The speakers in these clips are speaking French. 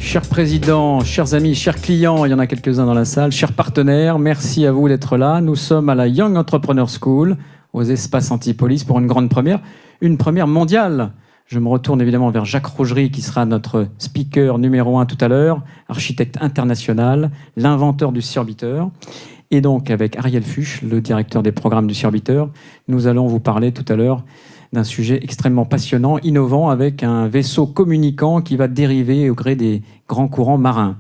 Chers présidents, chers amis, chers clients, il y en a quelques-uns dans la salle, chers partenaires, merci à vous d'être là. Nous sommes à la Young Entrepreneur School, aux espaces Antipolis, pour une première mondiale. Je me retourne évidemment vers Jacques Rougerie, qui sera notre speaker numéro 1 tout à l'heure, architecte international, l'inventeur du Surbiteur. Et donc, avec Ariel Fuchs, le directeur des programmes du Surbiteur, nous allons vous parler tout à l'heure d'un sujet extrêmement passionnant, innovant, avec un vaisseau communicant qui va dériver au gré des grands courants marins.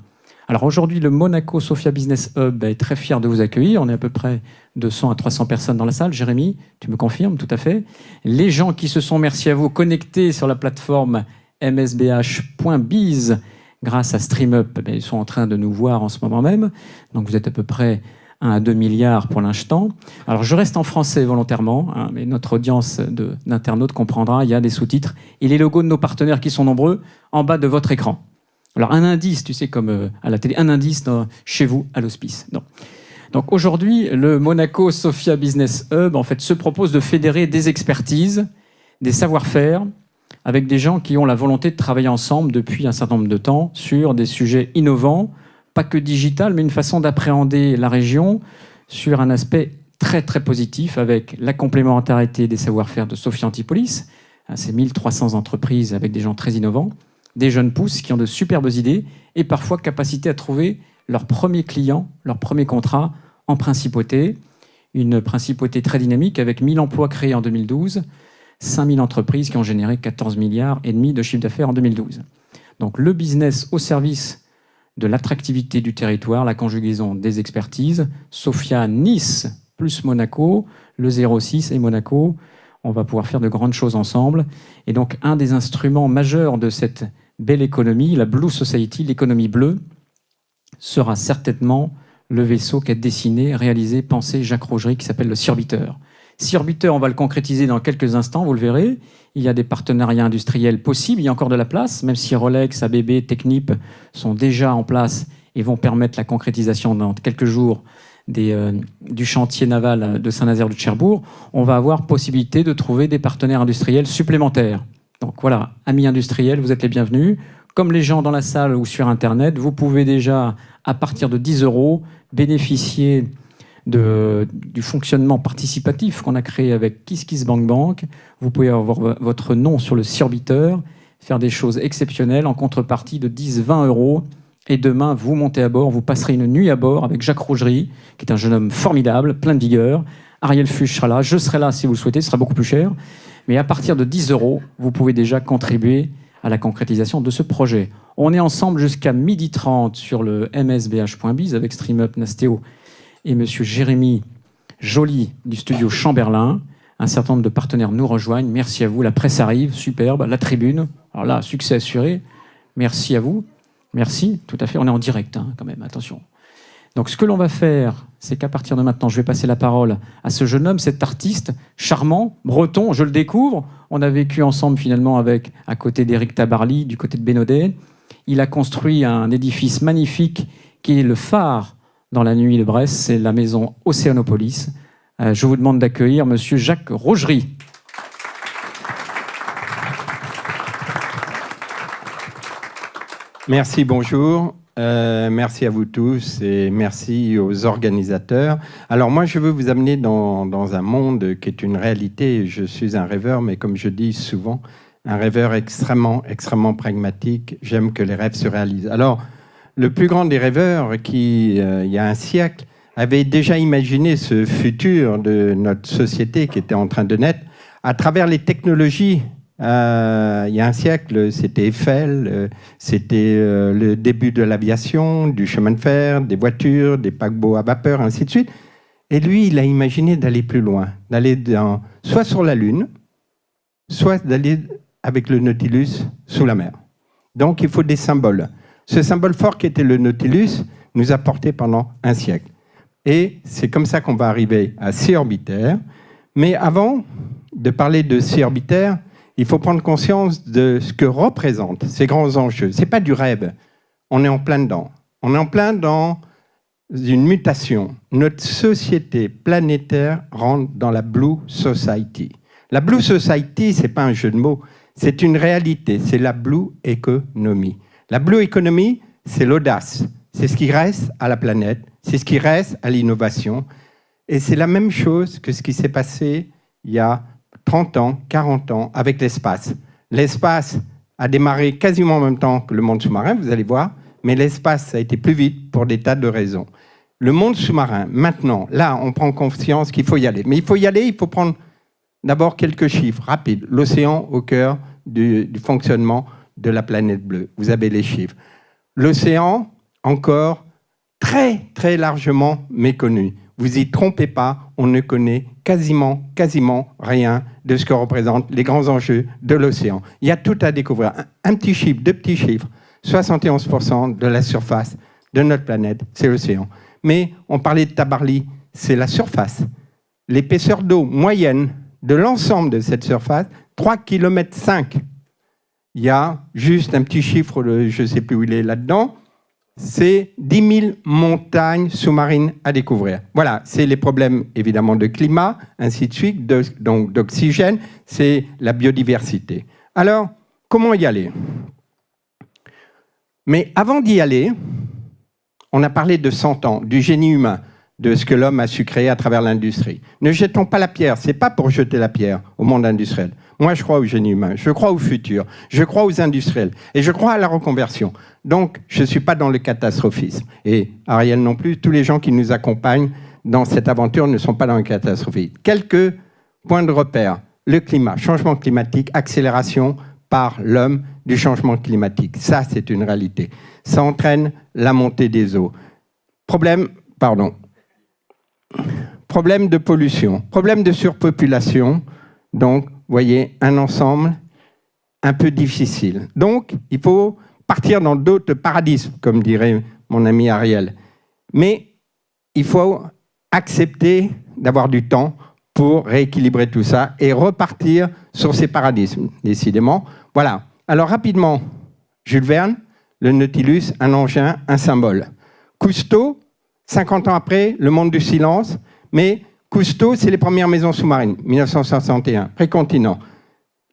Alors aujourd'hui, le Monaco Sophia Business Hub est très fier de vous accueillir. On est à peu près 200 à 300 personnes dans la salle. Jérémy, tu me confirmes? Tout à fait. Les gens qui se sont, merci à vous, connectés sur la plateforme msbh.biz grâce à StreamUp, ils sont en train de nous voir en ce moment même. Donc vous êtes à peu près 1 à 2 milliards pour l'instant. Alors je reste en français volontairement, mais notre audience d'internautes comprendra, il y a des sous-titres et les logos de nos partenaires qui sont nombreux en bas de votre écran. Alors un indice, tu sais, comme à la télé, un indice chez vous à l'hospice. Non. Donc aujourd'hui, le Monaco Sophia Business Hub en fait, se propose de fédérer des expertises, des savoir-faire, avec des gens qui ont la volonté de travailler ensemble depuis un certain nombre de temps sur des sujets innovants, pas que digital, mais une façon d'appréhender la région sur un aspect très très positif avec la complémentarité des savoir-faire de Sophia Antipolis, ces 1300 entreprises avec des gens très innovants, des jeunes pousses qui ont de superbes idées et parfois capacité à trouver leur premier client, leur premier contrat en principauté. Une principauté très dynamique avec 1000 emplois créés en 2012, 5000 entreprises qui ont généré 14 milliards et demi de chiffre d'affaires en 2012. Donc le business au service de l'attractivité du territoire, la conjugaison des expertises, Sophia, Nice plus Monaco, le 06 et Monaco, on va pouvoir faire de grandes choses ensemble. Et donc un des instruments majeurs de cette belle économie, la Blue Society, l'économie bleue, sera certainement le vaisseau qu'a dessiné, réalisé, pensé Jacques Rougerie, qui s'appelle le Surbiteur. Surbiteur, on va le concrétiser dans quelques instants, vous le verrez. Il y a des partenariats industriels possibles, il y a encore de la place, même si Rolex, ABB, Technip sont déjà en place et vont permettre la concrétisation dans quelques jours du chantier naval de Saint-Nazaire de Cherbourg. On va avoir possibilité de trouver des partenaires industriels supplémentaires. Donc voilà, amis industriels, vous êtes les bienvenus. Comme les gens dans la salle ou sur Internet, vous pouvez déjà, à partir de 10 €, bénéficier du fonctionnement participatif qu'on a créé avec KissKissBankBank. Vous pouvez avoir votre nom sur le Surbiteur, faire des choses exceptionnelles en contrepartie de 10-20 €. Et demain, vous montez à bord, vous passerez une nuit à bord avec Jacques Rougerie, qui est un jeune homme formidable, plein de vigueur. Ariel Fuchs sera là, je serai là si vous le souhaitez, ce sera beaucoup plus cher. Mais à partir de 10 €, vous pouvez déjà contribuer à la concrétisation de ce projet. On est ensemble jusqu'à 12h30 sur le msbh.biz avec StreamUp, Nastéo et monsieur Jérémy Joly du studio Chamberlain. Un certain nombre de partenaires nous rejoignent. Merci à vous. La presse arrive, superbe. La tribune, alors là, succès assuré. Merci à vous. Merci, tout à fait. On est en direct, quand même, attention. Donc ce que l'on va faire, c'est qu'à partir de maintenant, je vais passer la parole à ce jeune homme, cet artiste charmant, breton, je le découvre. On a vécu ensemble finalement à côté d'Éric Tabarly, du côté de Bénodet. Il a construit un édifice magnifique qui est le phare dans la nuit de Brest, c'est la maison Océanopolis. Je vous demande d'accueillir monsieur Jacques Rougerie. Merci, bonjour. Merci à vous tous et merci aux organisateurs. Alors moi, je veux vous amener dans un monde qui est une réalité. Je suis un rêveur, mais comme je dis souvent, un rêveur extrêmement pragmatique. J'aime que les rêves se réalisent. Alors, le plus grand des rêveurs qui, il y a un siècle, avait déjà imaginé ce futur de notre société qui était en train de naître à travers les technologies. Il y a un siècle, c'était Eiffel, c'était le début de l'aviation, du chemin de fer, des voitures, des paquebots à vapeur, ainsi de suite. Et lui, il a imaginé d'aller plus loin, d'aller soit sur la Lune, soit d'aller avec le Nautilus sous la mer. Donc, il faut des symboles. Ce symbole fort qui était le Nautilus nous a porté pendant un siècle. Et c'est comme ça qu'on va arriver à Surbiteur. Mais avant de parler de Surbiteur, il faut prendre conscience de ce que représentent ces grands enjeux. Ce n'est pas du rêve. On est en plein dedans. On est en plein dans une mutation. Notre société planétaire rentre dans la Blue Society. La Blue Society, ce n'est pas un jeu de mots. C'est une réalité. C'est la Blue Economy. La Blue Economy, c'est l'audace. C'est ce qui reste à la planète, c'est ce qui reste à l'innovation. Et c'est la même chose que ce qui s'est passé il y a 30 ans, 40 ans avec l'espace. L'espace a démarré quasiment en même temps que le monde sous-marin, vous allez voir, mais l'espace, ça a été plus vite pour des tas de raisons. Le monde sous-marin, maintenant, là, on prend conscience qu'il faut y aller. Mais il faut y aller, il faut prendre d'abord quelques chiffres rapides. L'océan au cœur du fonctionnement de la planète bleue. Vous avez les chiffres. L'océan, encore très, très largement méconnu. Vous y trompez pas, on ne connaît quasiment rien de ce que représentent les grands enjeux de l'océan. Il y a tout à découvrir. Un petit chiffre, deux petits chiffres. 71% de la surface de notre planète, c'est l'océan. Mais on parlait de Tabarly, c'est la surface. L'épaisseur d'eau moyenne de l'ensemble de cette surface, 3,5 km. Il y a juste un petit chiffre, je ne sais plus où il est là-dedans, c'est 10 000 montagnes sous-marines à découvrir. Voilà, c'est les problèmes évidemment de climat, ainsi de suite, donc d'oxygène, c'est la biodiversité. Alors, comment y aller ? Mais avant d'y aller, on a parlé de 100 ans, du génie humain, de ce que l'homme a su créer à travers l'industrie. Ne jetons pas la pierre, ce n'est pas pour jeter la pierre au monde industriel. Moi, je crois au génie humain, je crois au futur, je crois aux industriels et je crois à la reconversion. Donc, je ne suis pas dans le catastrophisme. Et Ariel non plus, tous les gens qui nous accompagnent dans cette aventure ne sont pas dans le catastrophisme. Quelques points de repère. Le climat, changement climatique, accélération par l'homme du changement climatique. Ça, c'est une réalité. Ça entraîne la montée des eaux. Problème de pollution, problème de surpopulation. Donc, vous voyez, un ensemble un peu difficile. Donc, il faut partir dans d'autres paradigmes, comme dirait mon ami Ariel. Mais il faut accepter d'avoir du temps pour rééquilibrer tout ça et repartir sur ces paradigmes, décidément. Voilà. Alors, rapidement, Jules Verne, le Nautilus, un engin, un symbole. Cousteau, 50 ans après, le monde du silence, mais Cousteau, c'est les premières maisons sous-marines, 1961, précontinent.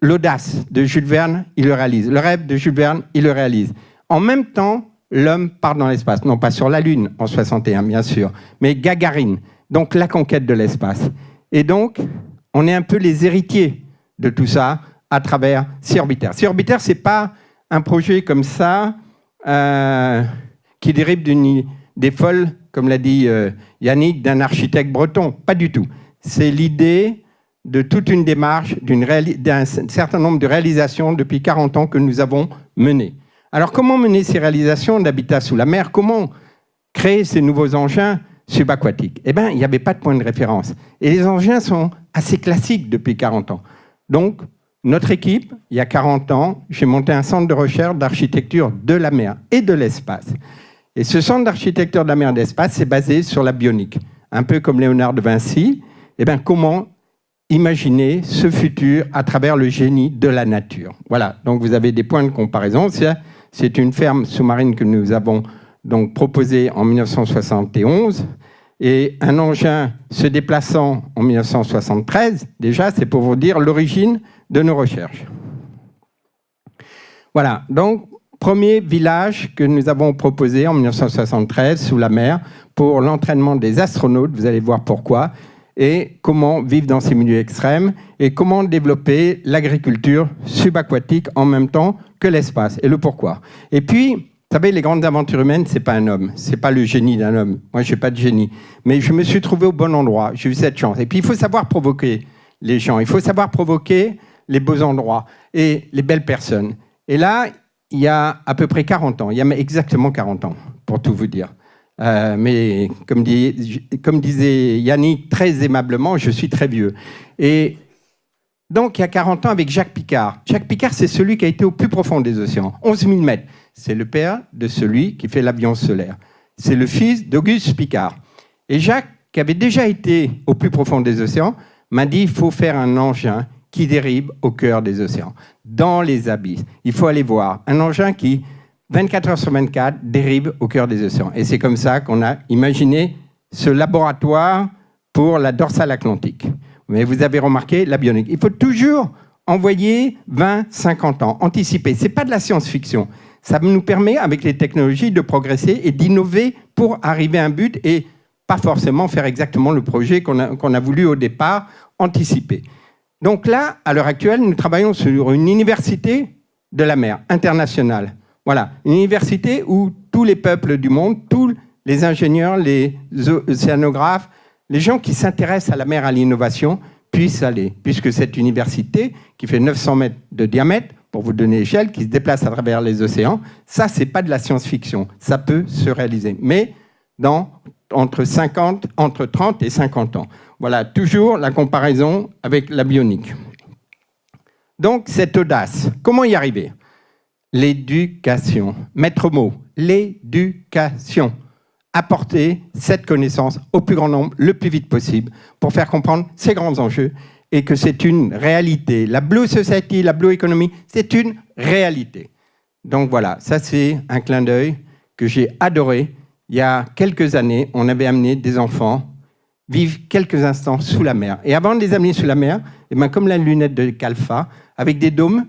L'audace de Jules Verne, il le réalise. Le rêve de Jules Verne, il le réalise. En même temps, l'homme part dans l'espace. Non pas sur la Lune, en 61, bien sûr, mais Gagarine, donc la conquête de l'espace. Et donc, on est un peu les héritiers de tout ça à travers Sea Orbiter. Sea Orbiter, ce n'est pas un projet comme ça qui dérive des folles, comme l'a dit Yannick, d'un architecte breton. Pas du tout. C'est l'idée de toute une démarche, d'un certain nombre de réalisations depuis 40 ans que nous avons menées. Alors, comment mener ces réalisations d'habitat sous la mer ? Comment créer ces nouveaux engins subaquatiques ? Eh bien, il n'y avait pas de point de référence. Et les engins sont assez classiques depuis 40 ans. Donc, notre équipe, il y a 40 ans, j'ai monté un centre de recherche d'architecture de la mer et de l'espace. Et ce centre d'architecture de la mer et de l'espace, c'est basé sur la bionique. Un peu comme Léonard de Vinci. Eh bien, comment imaginer ce futur à travers le génie de la nature. Voilà, donc vous avez des points de comparaison. C'est une ferme sous-marine que nous avons donc proposée en 1971 et un engin se déplaçant en 1973. Déjà, c'est pour vous dire l'origine de nos recherches. Voilà, donc premier village que nous avons proposé en 1973 sous la mer pour l'entraînement des astronautes, vous allez voir pourquoi, et comment vivre dans ces milieux extrêmes, et comment développer l'agriculture subaquatique en même temps que l'espace, et le pourquoi. Et puis, vous savez, les grandes aventures humaines, c'est pas un homme, c'est pas le génie d'un homme. Moi, je n'ai pas de génie. Mais je me suis trouvé au bon endroit, j'ai eu cette chance. Et puis, il faut savoir provoquer les gens, il faut savoir provoquer les beaux endroits et les belles personnes. Et là, il y a à peu près 40 ans, il y a exactement 40 ans, pour tout vous dire. Mais comme disait Yannick très aimablement, je suis très vieux. Et donc, il y a 40 ans, avec Jacques Piccard. Jacques Piccard, c'est celui qui a été au plus profond des océans, 11 000 mètres. C'est le père de celui qui fait l'avion solaire. C'est le fils d'Auguste Piccard. Et Jacques, qui avait déjà été au plus profond des océans, m'a dit, il faut faire un engin qui dérive au cœur des océans, dans les abysses. Il faut aller voir. Un engin qui, 24 heures sur 24, dérive au cœur des océans. Et c'est comme ça qu'on a imaginé ce laboratoire pour la dorsale atlantique. Mais vous avez remarqué la bionique. Il faut toujours envoyer 20, 50 ans, anticiper. Ce n'est pas de la science-fiction. Ça nous permet, avec les technologies, de progresser et d'innover pour arriver à un but et pas forcément faire exactement le projet qu'on a voulu au départ anticiper. Donc là, à l'heure actuelle, nous travaillons sur une université de la mer internationale. Voilà, une université où tous les peuples du monde, tous les ingénieurs, les océanographes, les gens qui s'intéressent à la mer, à l'innovation, puissent aller. Puisque cette université, qui fait 900 mètres de diamètre, pour vous donner l'échelle, qui se déplace à travers les océans, ça, c'est pas de la science-fiction. Ça peut se réaliser. Mais entre 30 et 50 ans. Voilà, toujours la comparaison avec la bionique. Donc, cette audace, comment y arriver ? L'éducation. Maître mot, l'éducation. Apporter cette connaissance au plus grand nombre, le plus vite possible, pour faire comprendre ces grands enjeux et que c'est une réalité. La Blue Society, la Blue Economy, c'est une réalité. Donc voilà, ça c'est un clin d'œil que j'ai adoré. Il y a quelques années, on avait amené des enfants vivre quelques instants sous la mer. Et avant de les amener sous la mer, et bien comme la lunette de Calfa, avec des dômes,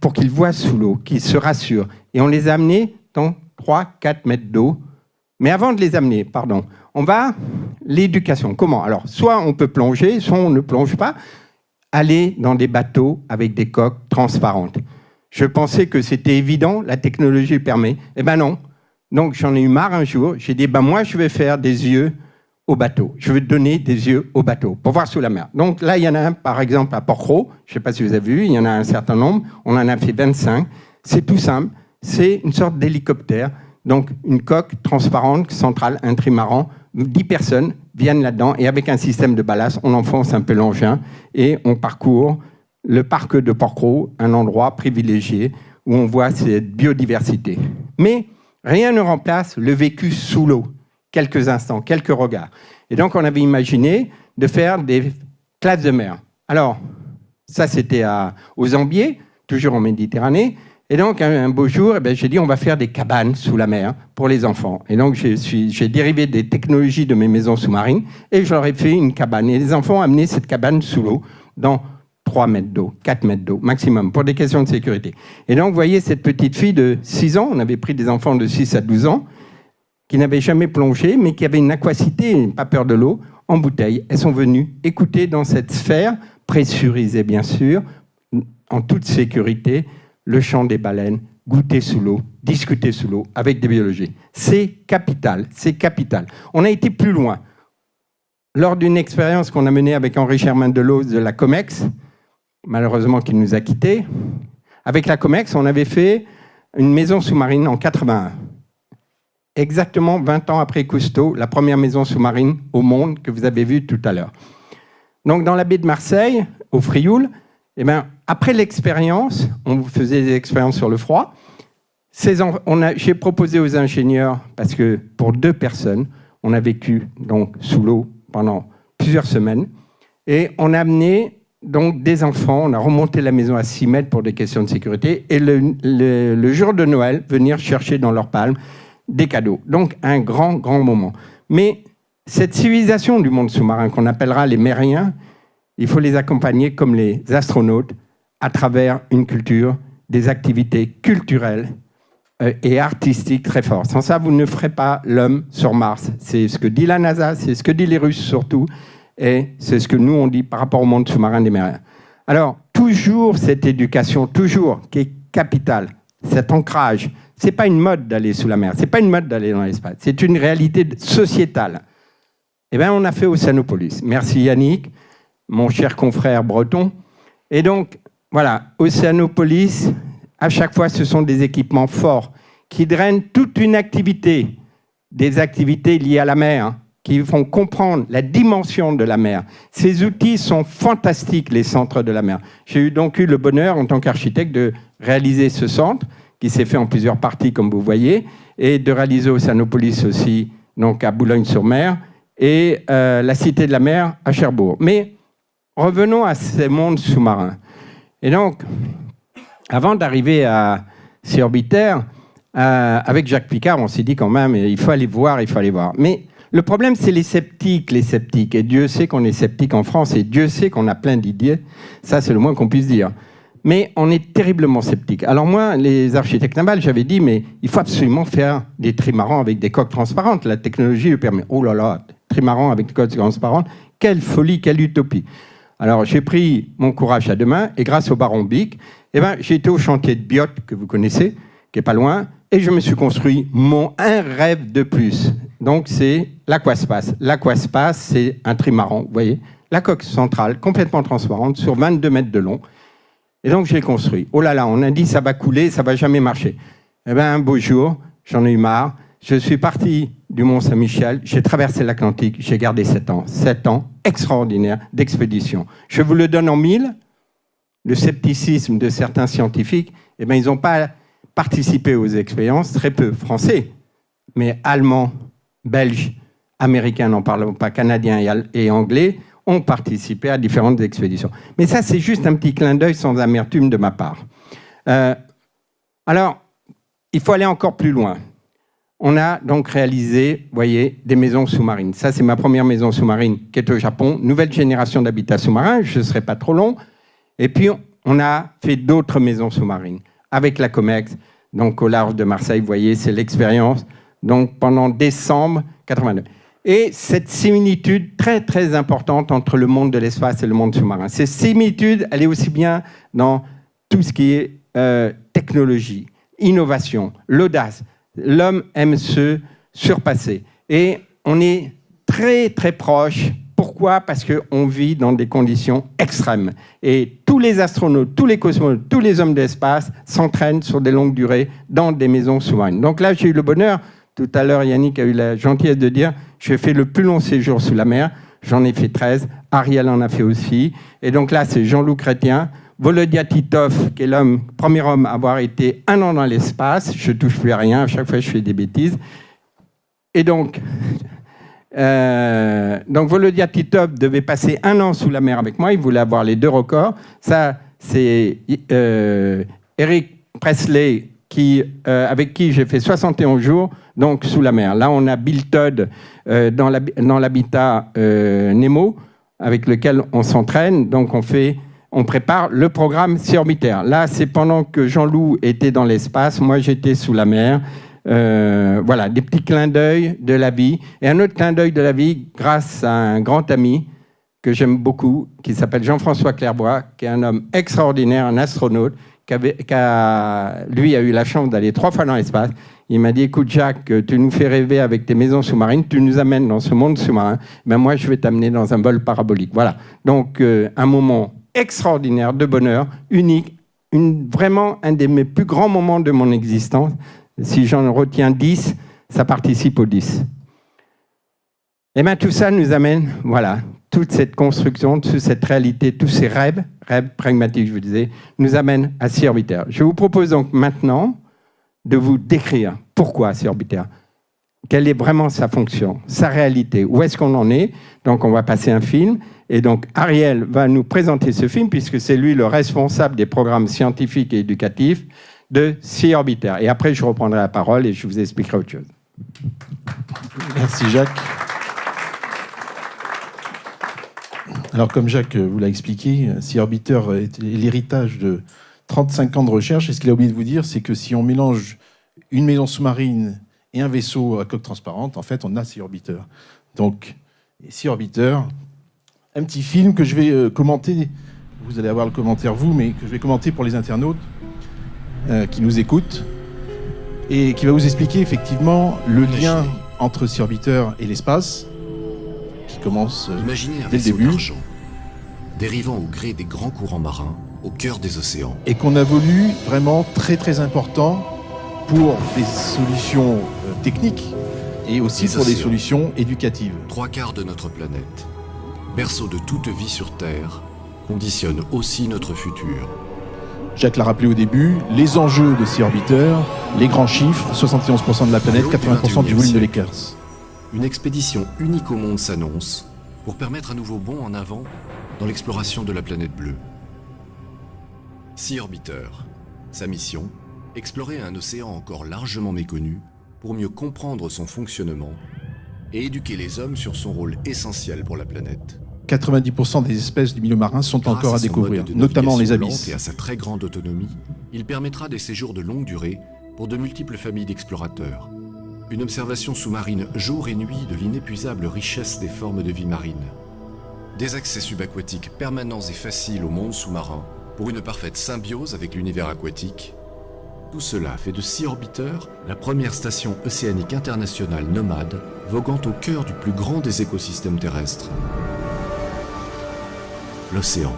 pour qu'ils voient sous l'eau, qu'ils se rassurent. Et on les a amenés dans 3-4 mètres d'eau. Mais avant de les amener, on va... L'éducation, comment ? Alors, soit on peut plonger, soit on ne plonge pas. Aller dans des bateaux avec des coques transparentes. Je pensais que c'était évident, la technologie le permet. Eh bien non. Donc j'en ai eu marre un jour. J'ai dit, moi je vais faire des yeux au bateau. Je vais donner des yeux au bateau pour voir sous la mer. Donc là, il y en a un, par exemple, à Port-Cros. Je ne sais pas si vous avez vu, il y en a un certain nombre. On en a fait 25. C'est tout simple. C'est une sorte d'hélicoptère. Donc une coque transparente, centrale, un trimaran. 10 personnes viennent là-dedans et avec un système de ballast, on enfonce un peu l'engin et on parcourt le parc de Port-Cros, un endroit privilégié où on voit cette biodiversité. Mais rien ne remplace le vécu sous l'eau. Quelques instants, quelques regards. Et donc, on avait imaginé de faire des classes de mer. Alors, ça, c'était aux Zambiers, toujours en Méditerranée. Et donc, un beau jour, j'ai dit, on va faire des cabanes sous la mer pour les enfants. Et donc, j'ai dérivé des technologies de mes maisons sous-marines et je leur ai fait une cabane. Et les enfants ont amené cette cabane sous l'eau dans 3 mètres d'eau, 4 mètres d'eau maximum, pour des questions de sécurité. Et donc, vous voyez cette petite fille de 6 ans, on avait pris des enfants de 6 à 12 ans, qui n'avaient jamais plongé, mais qui avaient une aquacité, pas peur de l'eau, en bouteille. Elles sont venues écouter dans cette sphère, pressurisée bien sûr, en toute sécurité, le chant des baleines, goûter sous l'eau, discuter sous l'eau avec des biologistes. C'est capital, c'est capital. On a été plus loin. Lors d'une expérience qu'on a menée avec Henri Germain-Delos de la COMEX, malheureusement qui nous a quittés, avec la COMEX, on avait fait une maison sous-marine en 81. Exactement 20 ans après Cousteau, la première maison sous-marine au monde que vous avez vue tout à l'heure. Donc dans la baie de Marseille, au Frioul, après l'expérience, on faisait des expériences sur le froid. J'ai proposé aux ingénieurs, parce que pour 2 personnes, on a vécu donc, sous l'eau pendant plusieurs semaines, et on a amené donc, des enfants, on a remonté la maison à 6 mètres pour des questions de sécurité, et le jour de Noël, venir chercher dans leurs palmes des cadeaux. Donc un grand, grand moment. Mais cette civilisation du monde sous-marin qu'on appellera les mériens, il faut les accompagner comme les astronautes à travers une culture, des activités culturelles et artistiques très fortes. Sans ça, vous ne ferez pas l'homme sur Mars. C'est ce que dit la NASA, c'est ce que disent les Russes surtout, et c'est ce que nous on dit par rapport au monde sous-marin des mériens. Alors, toujours cette éducation, toujours, qui est capitale, cet ancrage. C'est pas une mode d'aller sous la mer, c'est pas une mode d'aller dans l'espace, c'est une réalité sociétale. Eh bien, on a fait Océanopolis. Merci Yannick, mon cher confrère breton. Et donc, voilà, Océanopolis, à chaque fois, ce sont des équipements forts qui drainent toute une activité, des activités liées à la mer, qui font comprendre la dimension de la mer. Ces outils sont fantastiques, les centres de la mer. J'ai donc eu le bonheur, en tant qu'architecte, de réaliser ce centre, qui s'est fait en plusieurs parties, comme vous voyez, et de réaliser Océanopolis aussi, donc à Boulogne-sur-Mer, et la Cité de la Mer à Cherbourg. Mais revenons à ces mondes sous-marins. Et donc, avant d'arriver à Sea Orbiter, avec Jacques Picard, on s'est dit quand même, il faut aller voir, il faut aller voir. Mais le problème, c'est les sceptiques. Et Dieu sait qu'on est sceptique en France, et Dieu sait qu'on a plein d'idées. Ça, c'est le moins qu'on puisse dire. Mais on est terriblement sceptique. Alors moi, les architectes navals, j'avais dit, mais il faut absolument faire des trimarans avec des coques transparentes. La technologie le permet. Oh là là, trimarans avec des coques transparentes, quelle folie, quelle utopie. Alors j'ai pris mon courage à deux mains et grâce au baron Bic, j'ai été au chantier de Biot, que vous connaissez, qui est pas loin, et je me suis construit un rêve de plus. Donc c'est l'Aquaspace. L'Aquaspace, c'est un trimaran, vous voyez, la coque centrale complètement transparente sur 22 mètres de long. Et donc, je l'ai construit. Oh là là, on a dit ça va couler, ça va jamais marcher. Un beau jour, j'en ai eu marre. Je suis parti du Mont-Saint-Michel, j'ai traversé l'Atlantique, j'ai gardé 7 ans. 7 ans extraordinaires d'expédition. Je vous le donne en 1000. Le scepticisme de certains scientifiques, ils n'ont pas participé aux expériences, très peu français, mais allemands, belges, américains, n'en parlons pas, canadiens et anglais, ont participé à différentes expéditions. Mais ça, c'est juste un petit clin d'œil sans amertume de ma part. Alors, il faut aller encore plus loin. On a donc réalisé, vous voyez, des maisons sous-marines. Ça, c'est ma première maison sous-marine qui est au Japon. Nouvelle génération d'habitat sous-marin, je ne serai pas trop long. Et puis, on a fait d'autres maisons sous-marines avec la COMEX, donc au large de Marseille. Vous voyez, c'est l'expérience. Donc, pendant décembre 89. Et cette similitude très, très importante entre le monde de l'espace et le monde sous-marin. Cette similitude, elle est aussi bien dans tout ce qui est technologie, innovation, l'audace. L'homme aime se surpasser. Et on est très, très proche. Pourquoi ? Parce qu'on vit dans des conditions extrêmes. Et tous les astronautes, tous les cosmonautes, tous les hommes de l'espace s'entraînent sur des longues durées dans des maisons sous-marines. Donc là, j'ai eu le bonheur. Tout à l'heure, Yannick a eu la gentillesse de dire « j'ai fait le plus long séjour sous la mer ». J'en ai fait 13. Ariel en a fait aussi. Et donc là, c'est Jean-Loup Chrétien. Volodya Titov, qui est premier homme à avoir été 1 an dans l'espace. Je ne touche plus à rien. À chaque fois, je fais des bêtises. Et donc Volodya Titov devait passer 1 an sous la mer avec moi. Il voulait avoir les 2 records. Ça, c'est Eric Presley, avec qui j'ai fait 71 jours donc sous la mer. Là, on a Bill Todd dans l'habitat Nemo, avec lequel on s'entraîne. Donc, on prépare le programme Sea Orbiter. Là, c'est pendant que Jean-Loup était dans l'espace, moi, j'étais sous la mer. Voilà, des petits clins d'œil de la vie. Et un autre clin d'œil de la vie, grâce à un grand ami que j'aime beaucoup, qui s'appelle Jean-François Clairbois, qui est un homme extraordinaire, un astronaute, lui a eu la chance d'aller 3 fois dans l'espace. Il m'a dit, écoute Jacques, tu nous fais rêver avec tes maisons sous-marines, tu nous amènes dans ce monde sous-marin, moi je vais t'amener dans un vol parabolique. Voilà, donc un moment extraordinaire de bonheur, unique, vraiment un mes plus grands moments de mon existence. Si j'en retiens 10, ça participe aux 10. Et bien tout ça nous amène, voilà, toute cette construction, toute cette réalité, tous ces rêves pragmatiques, je vous disais, nous amènent à Sea Orbiter. Je vous propose donc maintenant de vous décrire pourquoi Sea Orbiter, quelle est vraiment sa fonction, sa réalité, où est-ce qu'on en est. Donc on va passer un film, et donc Ariel va nous présenter ce film, puisque c'est lui le responsable des programmes scientifiques et éducatifs de Sea Orbiter. Et après, je reprendrai la parole et je vous expliquerai autre chose. Merci Jacques. Alors, comme Jacques vous l'a expliqué, Sea Orbiter est l'héritage de 35 ans de recherche. Et ce qu'il a oublié de vous dire, c'est que si on mélange une maison sous-marine et un vaisseau à coque transparente, en fait, on a Sea Orbiter. Donc, Sea Orbiter, un petit film que je vais commenter. Vous allez avoir le commentaire, vous, mais que je vais commenter pour les internautes qui nous écoutent et qui va vous expliquer effectivement le lien entre Sea Orbiter et l'espace, qui commence Imaginez un dès le vaisseau début, d'argent, dérivant au gré des grands courants marins, au cœur des océans. et qu'on a voulu vraiment très très important pour des solutions techniques et aussi Les pour des océans. solutions éducatives. 3/4 de notre planète, berceau de toute vie sur Terre, conditionne aussi notre futur. Jacques l'a rappelé au début, les enjeux de Sea Orbiter, les grands chiffres, 71% de la planète, 80% du volume de l'éclair. Une expédition unique au monde s'annonce pour permettre un nouveau bond en avant dans l'exploration de la planète bleue. Sea Orbiter. Sa mission, explorer un océan encore largement méconnu pour mieux comprendre son fonctionnement et éduquer les hommes sur son rôle essentiel pour la planète. 90% des espèces du milieu marin sont Grâce encore à son découvrir, mode de notamment les navigation abysses. lente et à sa très grande autonomie, il permettra des séjours de longue durée pour de multiples familles d'explorateurs. Une observation sous-marine jour et nuit de l'inépuisable richesse des formes de vie marine. Des accès subaquatiques permanents et faciles au monde sous-marin pour une parfaite symbiose avec l'univers aquatique. Tout cela fait de Sea Orbiter la première station océanique internationale nomade voguant au cœur du plus grand des écosystèmes terrestres. L'océan.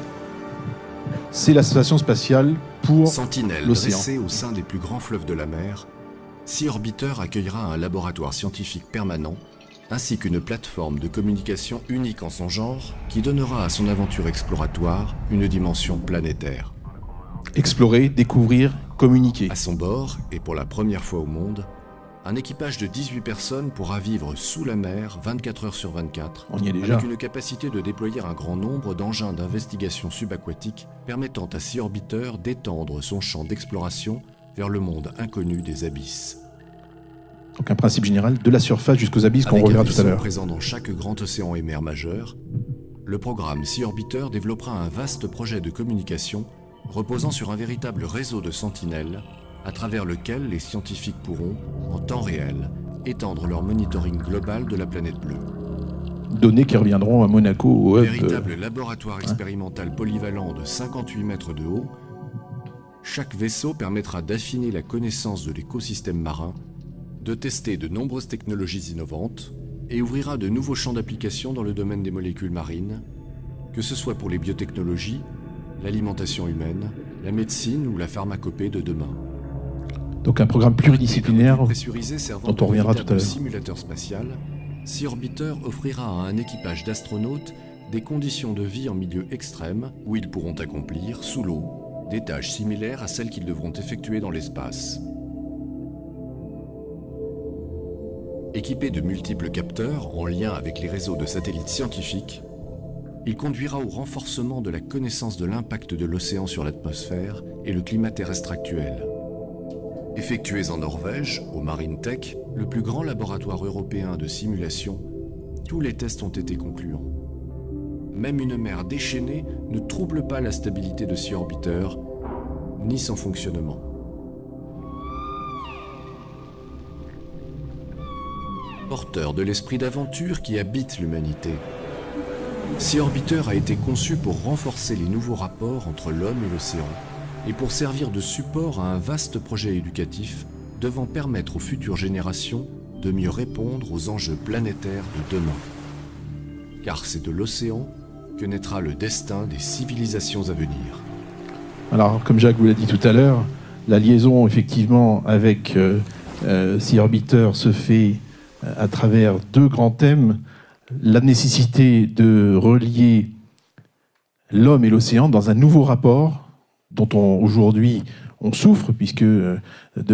C'est la station spatiale pour Sentinelle l'océan. dressée au sein des plus grands fleuves de la mer, Sea Orbiter accueillera un laboratoire scientifique permanent ainsi qu'une plateforme de communication unique en son genre qui donnera à son aventure exploratoire une dimension planétaire. explorer, découvrir, communiquer. À son bord, et pour la première fois au monde, un équipage de 18 personnes pourra vivre sous la mer 24 heures sur 24, On y est déjà. avec une capacité de déployer un grand nombre d'engins d'investigation subaquatique permettant à Sea Orbiter d'étendre son champ d'exploration vers le monde inconnu des abysses. Donc un principe général de la surface jusqu'aux abysses qu'on Avec un reverra tout à vaisseau l'heure. présent dans chaque grand océan et mer majeur, le programme Sea Orbiter développera un vaste projet de communication reposant sur un véritable réseau de sentinelles à travers lequel les scientifiques pourront, en temps réel, étendre leur monitoring global de la planète bleue. Données qui reviendront à Monaco au hub. Véritable laboratoire expérimental polyvalent de 58 mètres de haut, chaque vaisseau permettra d'affiner la connaissance de l'écosystème marin, de tester de nombreuses technologies innovantes et ouvrira de nouveaux champs d'application dans le domaine des molécules marines, que ce soit pour les biotechnologies, l'alimentation humaine, la médecine ou la pharmacopée de demain. Donc un programme pluridisciplinaire Pressurisé servant dont on reviendra tout à l'heure. simulateur spatial, Sea Orbiter offrira à un équipage d'astronautes des conditions de vie en milieu extrême où ils pourront accomplir, sous l'eau, des tâches similaires à celles qu'ils devront effectuer dans l'espace. Équipé de multiples capteurs en lien avec les réseaux de satellites scientifiques, il conduira au renforcement de la connaissance de l'impact de l'océan sur l'atmosphère et le climat terrestre actuel. Effectués en Norvège, au Marine Tech, le plus grand laboratoire européen de simulation, tous les tests ont été concluants. Même une mer déchaînée ne trouble pas la stabilité de Sea Orbiter, ni son fonctionnement. Porteur de l'esprit d'aventure qui habite l'humanité, Sea Orbiter a été conçu pour renforcer les nouveaux rapports entre l'homme et l'océan et pour servir de support à un vaste projet éducatif devant permettre aux futures générations de mieux répondre aux enjeux planétaires de demain. Car c'est de l'océan que naîtra le destin des civilisations à venir. Alors, comme Jacques vous l'a dit tout à l'heure, la liaison, effectivement, avec Sea Orbiter se fait à travers deux grands thèmes. La nécessité de relier l'homme et l'océan dans un nouveau rapport dont aujourd'hui on souffre, puisque de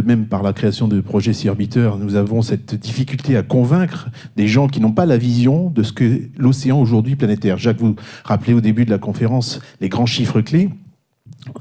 même par la création de projets Sea Orbiter, nous avons cette difficulté à convaincre des gens qui n'ont pas la vision de ce que l'océan aujourd'hui planétaire. Jacques, vous rappelez au début de la conférence les grands chiffres clés.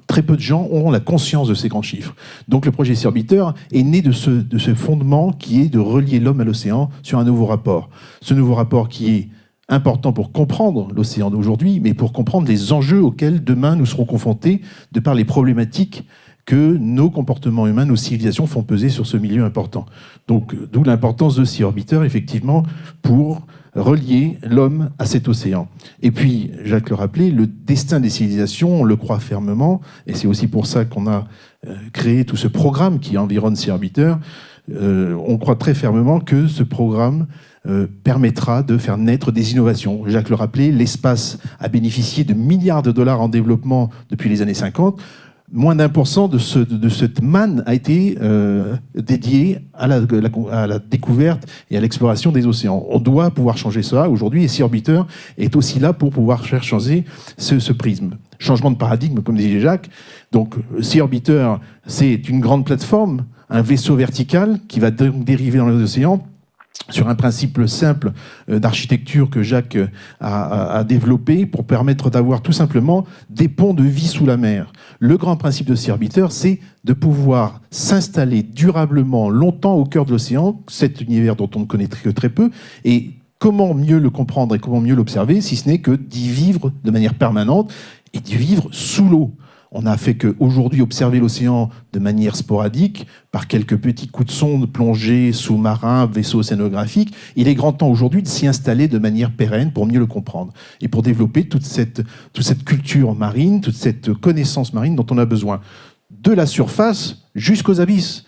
Très peu de gens auront la conscience de ces grands chiffres. Donc le projet Sea Orbiter est né de ce fondement qui est de relier l'homme à l'océan sur un nouveau rapport. Ce nouveau rapport qui est important pour comprendre l'océan d'aujourd'hui, mais pour comprendre les enjeux auxquels demain nous serons confrontés de par les problématiques que nos comportements humains, nos civilisations font peser sur ce milieu important. Donc d'où l'importance de Sea Orbiter, effectivement, pour relier l'homme à cet océan. Et puis, Jacques le rappelait, le destin des civilisations, on le croit fermement, et c'est aussi pour ça qu'on a créé tout ce programme qui environne Sea Orbiter. On croit très fermement que ce programme permettra de faire naître des innovations. Jacques le rappelait, l'espace a bénéficié de milliards de dollars en développement depuis les années 50. Moins d'1% de cette manne a été dédié à la découverte et à l'exploration des océans. On doit pouvoir changer ça aujourd'hui, et Sea Orbiter est aussi là pour pouvoir faire changer ce prisme. Changement de paradigme, comme disait Jacques. Donc, Sea Orbiter, c'est une grande plateforme, un vaisseau vertical qui va dériver dans les océans, sur un principe simple d'architecture que Jacques a développé pour permettre d'avoir tout simplement des ponts de vie sous la mer. Le grand principe de Sea Orbiter, c'est de pouvoir s'installer durablement longtemps au cœur de l'océan, cet univers dont on ne connaît que très peu, et comment mieux le comprendre et comment mieux l'observer, si ce n'est que d'y vivre de manière permanente et d'y vivre sous l'eau. On n'a fait qu'aujourd'hui observer l'océan de manière sporadique, par quelques petits coups de sonde, plongées, sous-marins, vaisseaux océanographiques. Il est grand temps aujourd'hui de s'y installer de manière pérenne pour mieux le comprendre et pour développer toute cette culture marine, toute cette connaissance marine dont on a besoin. De la surface jusqu'aux abysses.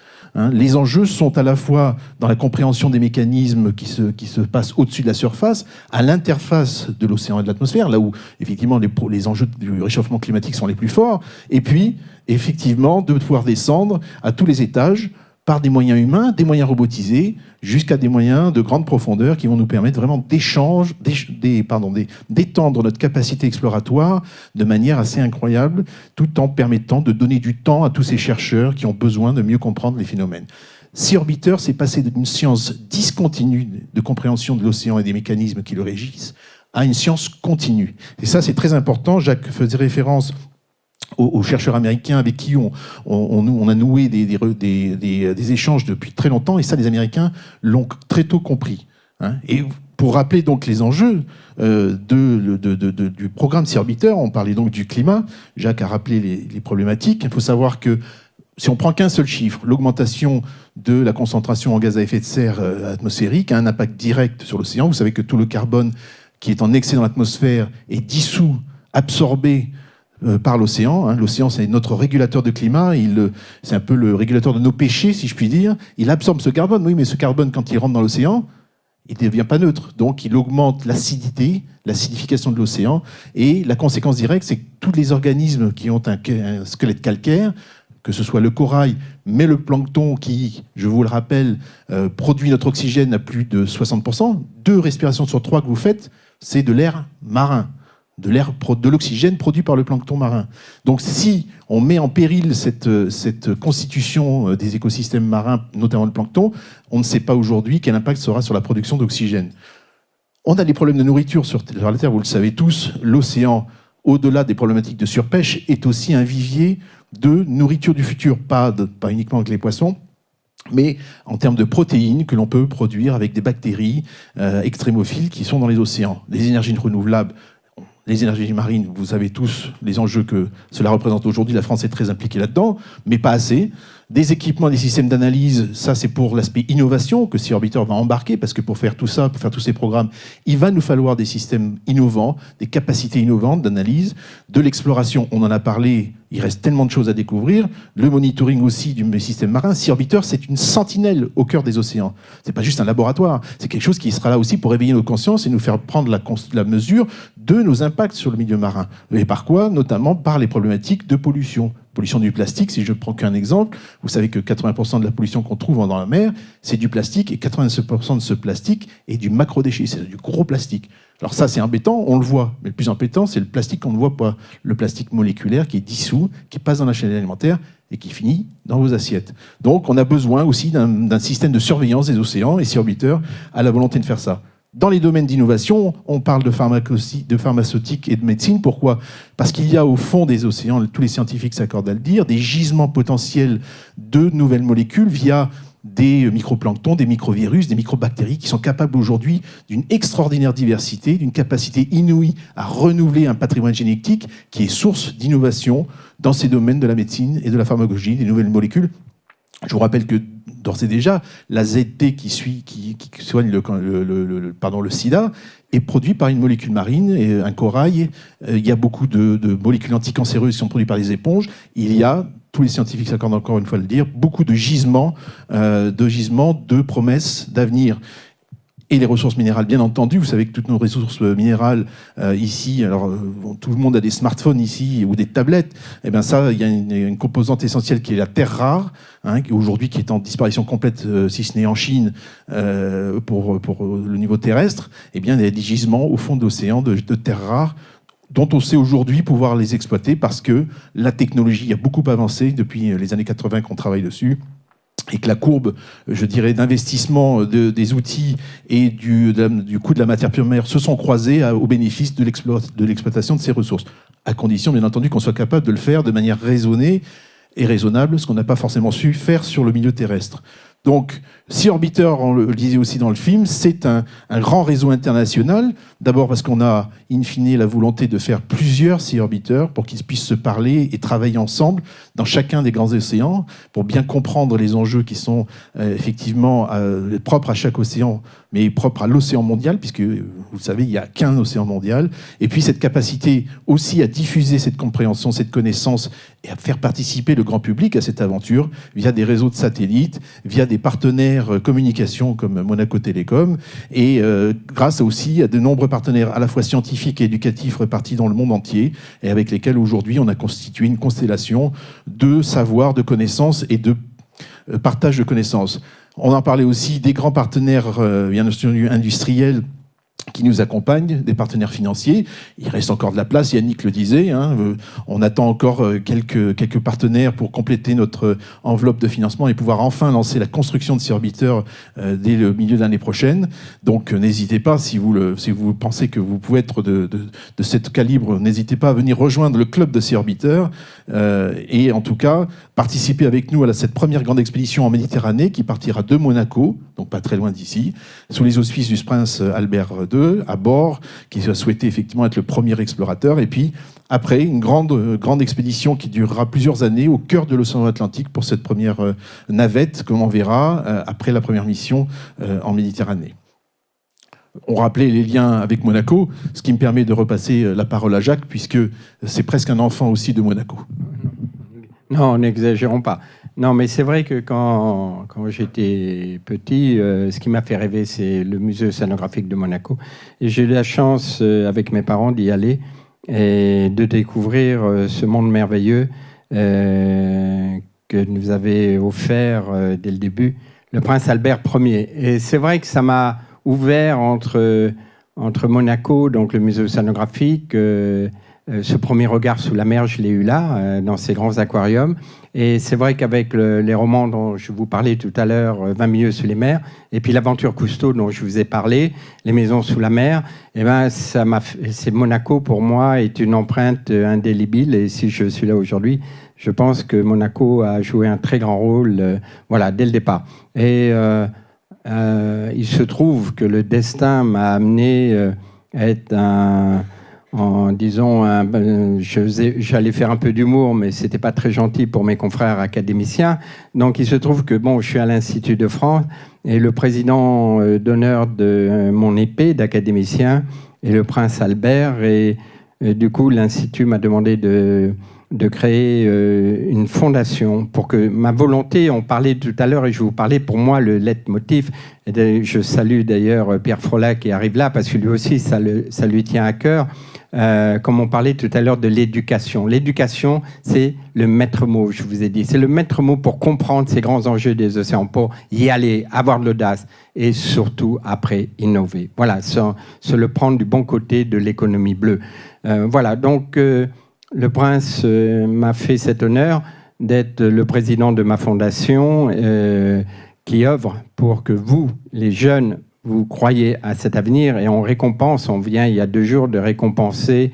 Les enjeux sont à la fois dans la compréhension des mécanismes qui se passent au-dessus de la surface, à l'interface de l'océan et de l'atmosphère, là où effectivement les enjeux du réchauffement climatique sont les plus forts, et puis effectivement de pouvoir descendre à tous les étages par des moyens humains, des moyens robotisés, jusqu'à des moyens de grande profondeur qui vont nous permettre vraiment d'étendre notre capacité exploratoire de manière assez incroyable, tout en permettant de donner du temps à tous ces chercheurs qui ont besoin de mieux comprendre les phénomènes. Sea Orbiter, c'est passé d'une science discontinue de compréhension de l'océan et des mécanismes qui le régissent à une science continue. Et ça, c'est très important. Jacques faisait référence aux chercheurs américains avec qui on a noué des échanges depuis très longtemps, et ça, les Américains l'ont très tôt compris. Et pour rappeler donc les enjeux du programme Sea Orbiter, on parlait donc du climat, Jacques a rappelé les problématiques. Il faut savoir que si on prend qu'un seul chiffre, l'augmentation de la concentration en gaz à effet de serre atmosphérique a un impact direct sur l'océan. Vous savez que tout le carbone qui est en excès dans l'atmosphère est dissous, absorbé par l'océan. L'océan, c'est notre régulateur de climat, c'est un peu le régulateur de nos péchés, si je puis dire. Il absorbe ce carbone, oui, mais ce carbone, quand il rentre dans l'océan, il ne devient pas neutre. Donc, il augmente l'acidité, l'acidification de l'océan, et la conséquence directe, c'est que tous les organismes qui ont un squelette calcaire, que ce soit le corail, mais le plancton qui, je vous le rappelle, produit notre oxygène à plus de 60%, 2 respirations sur 3 que vous faites, c'est de l'air marin. De l'oxygène produit par le plancton marin. Donc si on met en péril cette constitution des écosystèmes marins, notamment le plancton, on ne sait pas aujourd'hui quel impact sera sur la production d'oxygène. On a des problèmes de nourriture sur la Terre, vous le savez tous. L'océan, au-delà des problématiques de surpêche, est aussi un vivier de nourriture du futur, pas uniquement avec les poissons, mais en termes de protéines que l'on peut produire avec des bactéries extrémophiles qui sont dans les océans. Les énergies renouvelables, les énergies marines, vous savez tous les enjeux que cela représente aujourd'hui. La France est très impliquée là-dedans, mais pas assez. Des équipements, des systèmes d'analyse, ça c'est pour l'aspect innovation que Sea Orbiter va embarquer, parce que pour faire tout ça, pour faire tous ces programmes, il va nous falloir des systèmes innovants, des capacités innovantes d'analyse, de l'exploration, on en a parlé, il reste tellement de choses à découvrir, le monitoring aussi du système marin. Sea Orbiter, c'est une sentinelle au cœur des océans. C'est pas juste un laboratoire, c'est quelque chose qui sera là aussi pour réveiller nos consciences et nous faire prendre la mesure de nos impacts sur le milieu marin. Et par quoi? Notamment par les problématiques de pollution. Pollution du plastique, si je ne prends qu'un exemple, vous savez que 80% de la pollution qu'on trouve dans la mer, c'est du plastique, et 87% de ce plastique est du macrodéchet, c'est du gros plastique. Alors ça, c'est embêtant, on le voit, mais le plus embêtant, c'est le plastique qu'on ne voit pas, le plastique moléculaire qui est dissous, qui passe dans la chaîne alimentaire et qui finit dans vos assiettes. Donc on a besoin aussi d'un système de surveillance des océans, et Sea Orbiter a la volonté de faire ça. Dans les domaines d'innovation, on parle de pharmaceutique et de médecine. Pourquoi? Parce qu'il y a au fond des océans, tous les scientifiques s'accordent à le dire, des gisements potentiels de nouvelles molécules via des microplanctons, des microvirus, des microbactéries qui sont capables aujourd'hui d'une extraordinaire diversité, d'une capacité inouïe à renouveler un patrimoine génétique qui est source d'innovation dans ces domaines de la médecine et de la pharmacologie, des nouvelles molécules. Je vous rappelle que d'ores et déjà, la ZT qui soigne le sida est produit par une molécule marine, et un corail. Il y a beaucoup de molécules anticancéreuses qui sont produites par les éponges. Il y a, tous les scientifiques s'accordent encore une fois à le dire, beaucoup de gisements, de promesses d'avenir. Et les ressources minérales, bien entendu. Vous savez que toutes nos ressources minérales ici, alors tout le monde a des smartphones ici ou des tablettes. Et bien ça, il y a une composante essentielle qui est la terre rare, aujourd'hui qui est en disparition complète, si ce n'est en Chine, pour le niveau terrestre. Et bien il y a des gisements au fond de l'océan de terres rares dont on sait aujourd'hui pouvoir les exploiter parce que la technologie a beaucoup avancé depuis les années 80 qu'on travaille dessus. Et que la courbe, je dirais, d'investissement des outils et du coût de la matière première se sont croisés au bénéfice de l'exploitation de ces ressources, à condition, bien entendu, qu'on soit capable de le faire de manière raisonnée et raisonnable, ce qu'on n'a pas forcément su faire sur le milieu terrestre. Donc, Sea Orbiter, on le disait aussi dans le film, c'est un grand réseau international. D'abord parce qu'on a, in fine, la volonté de faire plusieurs Sea Orbiters pour qu'ils puissent se parler et travailler ensemble dans chacun des grands océans pour bien comprendre les enjeux qui sont effectivement propres à chaque océan, mais propres à l'océan mondial, puisque, vous savez, il n'y a qu'un océan mondial. Et puis cette capacité aussi à diffuser cette compréhension, cette connaissance et à faire participer le grand public à cette aventure via des réseaux de satellites, via des partenaires communication comme Monaco Télécom, et grâce aussi à de nombreux partenaires à la fois scientifiques et éducatifs répartis dans le monde entier, et avec lesquels aujourd'hui on a constitué une constellation de savoir, de connaissances et de partage de connaissances. On en parlait aussi des grands partenaires bien entendu industriels qui nous accompagnent, des partenaires financiers. Il reste encore de la place, Yannick le disait, hein, on attend encore quelques partenaires pour compléter notre enveloppe de financement et pouvoir enfin lancer la construction de Sea Orbiter dès le milieu de l'année prochaine. Donc n'hésitez pas, si vous pensez que vous pouvez être de cet calibre, n'hésitez pas à venir rejoindre le club de Sea Orbiter et en tout cas participer avec nous à cette première grande expédition en Méditerranée qui partira de Monaco, donc pas très loin d'ici, sous les auspices du prince Albert II, à bord, qui a souhaité effectivement être le premier explorateur. Et puis, après, une grande expédition qui durera plusieurs années au cœur de l'océan Atlantique pour cette première navette, comme on verra, après la première mission en Méditerranée. On rappelait les liens avec Monaco, ce qui me permet de repasser la parole à Jacques, puisque c'est presque un enfant aussi de Monaco. Non, n'exagérons pas. Non, mais c'est vrai que quand j'étais petit, ce qui m'a fait rêver, c'est le musée océanographique de Monaco. Et j'ai eu la chance, avec mes parents, d'y aller et de découvrir ce monde merveilleux que nous avait offert dès le début le prince Albert Ier. Et c'est vrai que ça m'a ouvert entre Monaco, donc le musée océanographique, ce premier regard sous la mer, je l'ai eu là, dans ces grands aquariums. Et c'est vrai qu'avec les romans dont je vous parlais tout à l'heure, 20 milieux sous les mers, et puis l'aventure Cousteau dont je vous ai parlé, les maisons sous la mer, eh ben, c'est Monaco pour moi est une empreinte indélébile. Et si je suis là aujourd'hui, je pense que Monaco a joué un très grand rôle, voilà, dès le départ. Et il se trouve que le destin m'a amené à être j'allais faire un peu d'humour, mais c'était pas très gentil pour mes confrères académiciens. Donc, il se trouve que je suis à l'Institut de France et le président d'honneur de mon épée d'académicien est le prince Albert. Et du coup, l'Institut m'a demandé de créer une fondation pour que ma volonté, on parlait tout à l'heure et je vous parlais, pour moi, le leitmotiv, et je salue d'ailleurs Pierre Frolat qui arrive là parce que lui aussi, ça lui tient à cœur. Comme on parlait tout à l'heure de l'éducation. L'éducation, c'est le maître mot, je vous ai dit. C'est le maître mot pour comprendre ces grands enjeux des océans, pour y aller, avoir de l'audace et surtout, après, innover. Voilà, se le prendre du bon côté de l'économie bleue. Voilà, donc le prince m'a fait cet honneur d'être le président de ma fondation qui œuvre pour que vous, les jeunes, vous croyez à cet avenir et on récompense, on vient il y a 2 jours de récompenser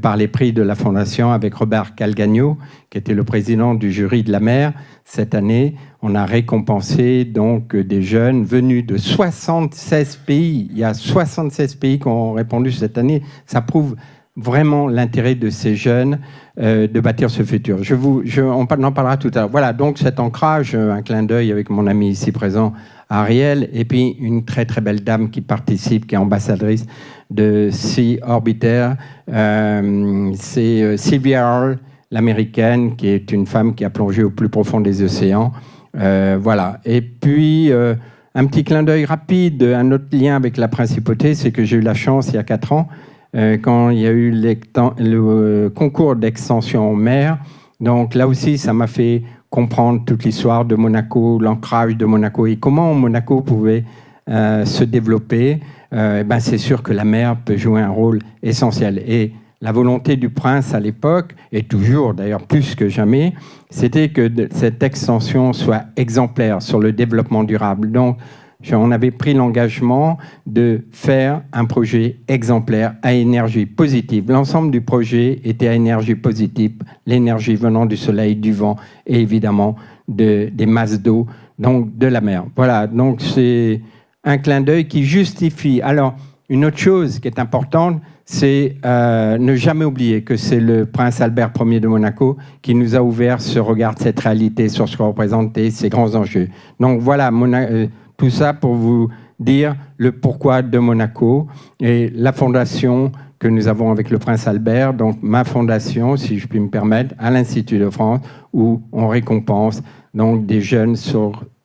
par les prix de la Fondation avec Robert Calgagno, qui était le président du jury de la mer. Cette année, on a récompensé donc des jeunes venus de 76 pays. Il y a 76 pays qui ont répondu cette année. Ça prouve vraiment l'intérêt de ces jeunes de bâtir ce futur. On en parlera tout à l'heure. Voilà, donc cet ancrage, un clin d'œil avec mon ami ici présent, Ariel, et puis une très très belle dame qui participe, qui est ambassadrice de Sea Orbiter. C'est Sylvia Earle, l'américaine, qui est une femme qui a plongé au plus profond des océans. Voilà. Et puis, un petit clin d'œil rapide, un autre lien avec la principauté, c'est que j'ai eu la chance, il y a 4 ans, quand il y a eu le concours d'extension en mer. Donc là aussi, ça m'a fait comprendre toute l'histoire de Monaco, l'ancrage de Monaco et comment Monaco pouvait se développer. C'est sûr que la mer peut jouer un rôle essentiel. Et la volonté du prince à l'époque, et toujours d'ailleurs plus que jamais, c'était que cette extension soit exemplaire sur le développement durable. Donc, on avait pris l'engagement de faire un projet exemplaire à énergie positive. L'ensemble du projet était à énergie positive, l'énergie venant du soleil, du vent et évidemment des masses d'eau donc de la mer. Voilà, donc c'est un clin d'œil qui justifie. Alors, une autre chose qui est importante, c'est ne jamais oublier que c'est le prince Albert Ier de Monaco qui nous a ouvert ce regard, cette réalité sur ce que représentent ces grands enjeux. Donc voilà, tout ça pour vous dire le pourquoi de Monaco et la fondation que nous avons avec le prince Albert, donc ma fondation, si je puis me permettre, à l'Institut de France, où on récompense donc des jeunes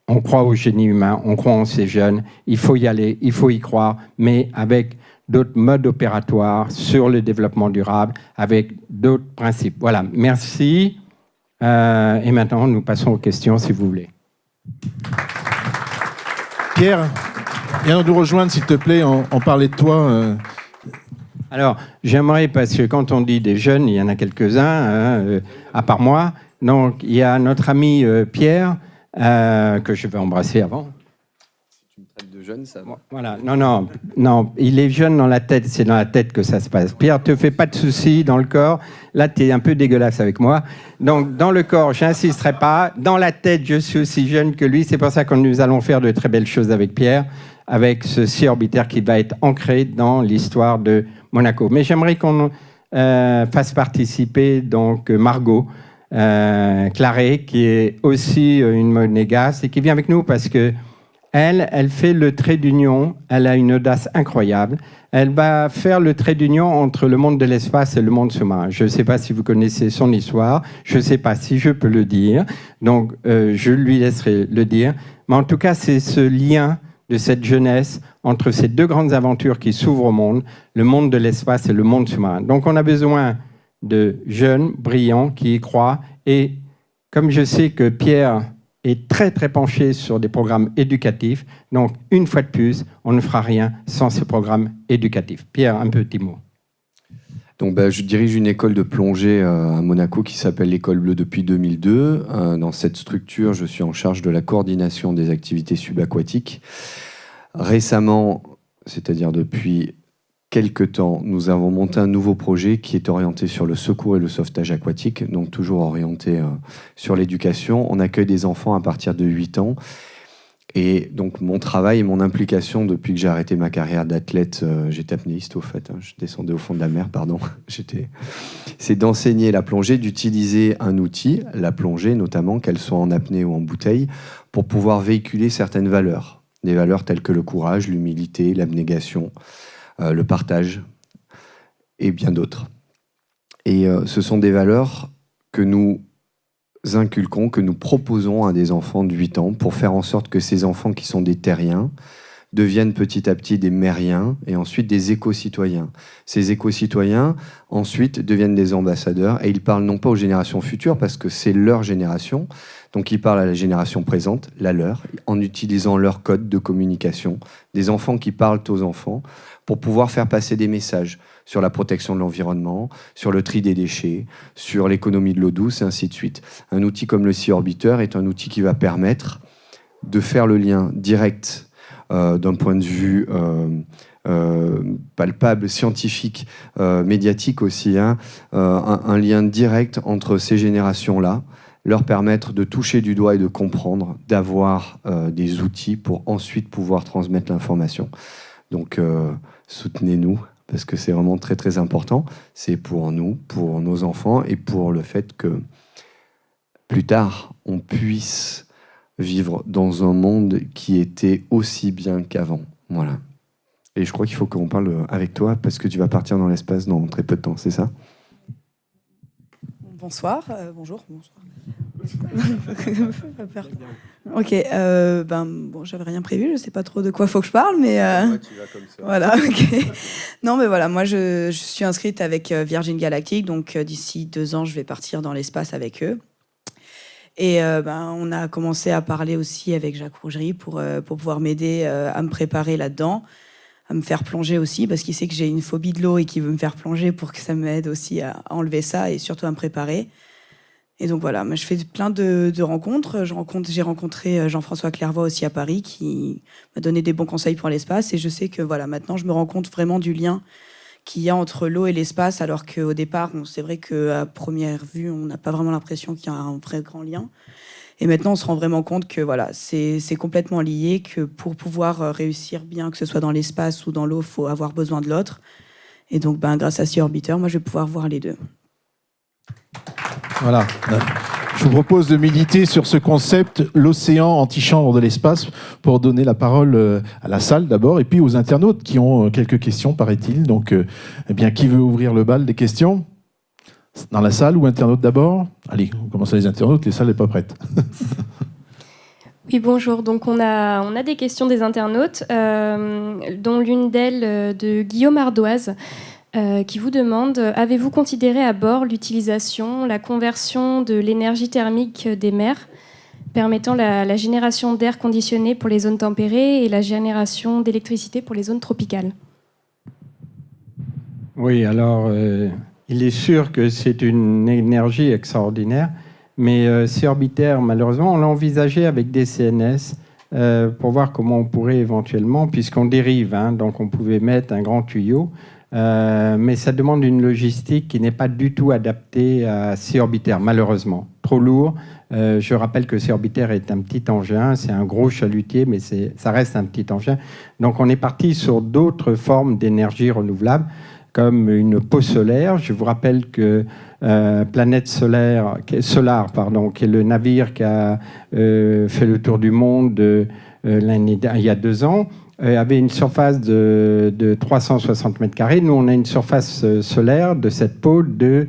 on croit au génie humain, on croit en ces jeunes, il faut y aller, il faut y croire, mais avec d'autres modes opératoires sur le développement durable, avec d'autres principes. Voilà, merci. Et maintenant, nous passons aux questions, si vous voulez. Pierre, viens nous rejoindre, s'il te plaît, on parlait de toi. Alors, j'aimerais, parce que quand on dit des jeunes, il y en a quelques-uns, à part moi. Donc, il y a notre ami Pierre, que je vais embrasser avant. Si tu me traites de jeune, ça va. Voilà, non, il est jeune dans la tête, c'est dans la tête que ça se passe. Pierre, te fais pas de soucis dans le corps. Là, tu es un peu dégueulasse avec moi. Donc, dans le corps, j'insisterai pas. Dans la tête, je suis aussi jeune que lui. C'est pour ça que nous allons faire de très belles choses avec Pierre, avec ce sea orbiter qui va être ancré dans l'histoire de Monaco. Mais j'aimerais qu'on fasse participer donc Margot Claret, qui est aussi une monégasque et qui vient avec nous parce que elle fait le trait d'union. Elle a une audace incroyable. Elle va faire le trait d'union entre le monde de l'espace et le monde sous-marin. Je ne sais pas si vous connaissez son histoire. Je ne sais pas si je peux le dire. Donc, je lui laisserai le dire. Mais en tout cas, c'est ce lien de cette jeunesse entre ces deux grandes aventures qui s'ouvrent au monde, le monde de l'espace et le monde sous-marin. Donc, on a besoin de jeunes, brillants, qui y croient. Et comme je sais que Pierre est très, très penché sur des programmes éducatifs, donc, une fois de plus, on ne fera rien sans ces programmes éducatifs. Pierre, un petit mot. Donc, je dirige une école de plongée à Monaco qui s'appelle l'École Bleue depuis 2002. Dans cette structure, je suis en charge de la coordination des activités subaquatiques. Récemment, c'est-à-dire depuis quelque temps, nous avons monté un nouveau projet qui est orienté sur le secours et le sauvetage aquatique, donc toujours orienté sur l'éducation. On accueille des enfants à partir de 8 ans. Et donc mon travail et mon implication depuis que j'ai arrêté ma carrière d'athlète, j'étais apnéiste au fait, je descendais au fond de la mer, pardon, c'est d'enseigner la plongée, d'utiliser un outil, la plongée notamment, qu'elle soit en apnée ou en bouteille, pour pouvoir véhiculer certaines valeurs. Des valeurs telles que le courage, l'humilité, l'abnégation, le partage et bien d'autres. Et ce sont des valeurs que nous inculquons, que nous proposons à des enfants de 8 ans pour faire en sorte que ces enfants qui sont des terriens deviennent petit à petit des mériens et ensuite des éco-citoyens. Ces éco-citoyens, ensuite, deviennent des ambassadeurs et ils parlent non pas aux générations futures parce que c'est leur génération, donc ils parlent à la génération présente, la leur, en utilisant leur code de communication, des enfants qui parlent aux enfants pour pouvoir faire passer des messages sur la protection de l'environnement, sur le tri des déchets, sur l'économie de l'eau douce, et ainsi de suite. Un outil comme le Sea Orbiter est un outil qui va permettre de faire le lien direct d'un point de vue palpable, scientifique, médiatique aussi, un lien direct entre ces générations-là, leur permettre de toucher du doigt et de comprendre, d'avoir des outils pour ensuite pouvoir transmettre l'information. Donc, soutenez-nous, parce que c'est vraiment très, très important. C'est pour nous, pour nos enfants, et pour le fait que, plus tard, on puisse vivre dans un monde qui était aussi bien qu'avant. Voilà. Et je crois qu'il faut qu'on parle avec toi, parce que tu vas partir dans l'espace dans très peu de temps, c'est ça ? Bonsoir, bonjour. Ok, bon, j'avais rien prévu, je sais pas trop de quoi faut que je parle, mais tu vas comme ça. voilà. Okay. Non, mais voilà, moi je suis inscrite avec Virgin Galactic, donc d'ici 2 ans, je vais partir dans l'espace avec eux. Et on a commencé à parler aussi avec Jacques Rougerie pour pouvoir m'aider à me préparer là-dedans, à me faire plonger aussi, parce qu'il sait que j'ai une phobie de l'eau et qu'il veut me faire plonger pour que ça m'aide aussi à enlever ça et surtout à me préparer. Et donc voilà, moi, je fais plein de rencontres. J'ai rencontré Jean-François Clairvoy aussi à Paris, qui m'a donné des bons conseils pour l'espace. Et je sais que voilà, maintenant, je me rends compte vraiment du lien qu'il y a entre l'eau et l'espace, alors qu'au départ, c'est vrai qu'à première vue, on n'a pas vraiment l'impression qu'il y a un vrai grand lien. Et maintenant, on se rend vraiment compte que voilà, c'est complètement lié, que pour pouvoir réussir bien, que ce soit dans l'espace ou dans l'eau, il faut avoir besoin de l'autre. Et donc, grâce à Sea Orbiter, moi, je vais pouvoir voir les deux. Voilà. Je vous propose de militer sur ce concept, l'océan antichambre de l'espace, pour donner la parole à la salle d'abord, et puis aux internautes qui ont quelques questions, paraît-il. Donc, eh bien, qui veut ouvrir le bal des questions ? Dans la salle ou internautes d'abord ? Allez, on commence à les internautes, les salles n'est pas prête. Oui, bonjour. Donc, on a des questions des internautes, dont l'une d'elles de Guillaume Ardoise, qui vous demande: avez-vous considéré à bord l'utilisation, la conversion de l'énergie thermique des mers, permettant la génération d'air conditionné pour les zones tempérées et la génération d'électricité pour les zones tropicales ? Oui, alors, il est sûr que c'est une énergie extraordinaire, mais Sea Orbiter, malheureusement, on l'a envisagé avec des CNS pour voir comment on pourrait éventuellement, puisqu'on dérive, donc on pouvait mettre un grand tuyau, mais ça demande une logistique qui n'est pas du tout adaptée à Sea Orbiter, malheureusement. Trop lourd. Je rappelle que Sea Orbiter est un petit engin, c'est un gros chalutier, mais ça reste un petit engin. Donc on est parti sur d'autres formes d'énergie renouvelable, comme une peau solaire. Je vous rappelle que Planète Solar, qui est le navire qui a fait le tour du monde il y a 2 ans, avait une surface de 360 mètres carrés. Nous, on a une surface solaire de cette peau de,